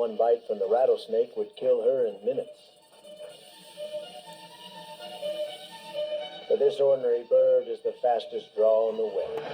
one bite from the rattlesnake would kill her in minutes. But this ordinary bird is the fastest draw on the web.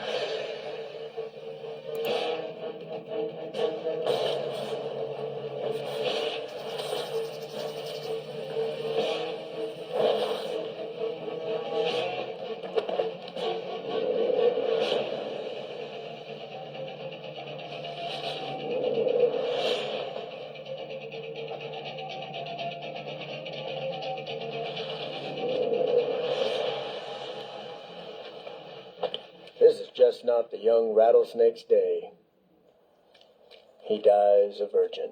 This is just not the young rattlesnake's day. He dies a virgin.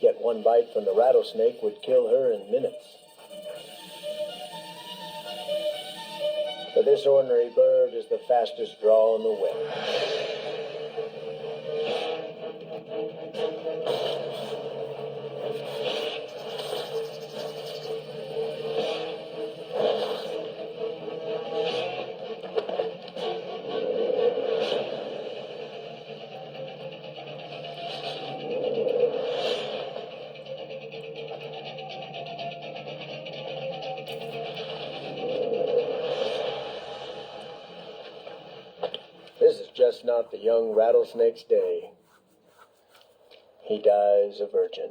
Yet one bite from the rattlesnake would kill her in minutes. But this ordinary bird is the fastest draw on the web. This is just not the young rattlesnake's day. He dies a virgin.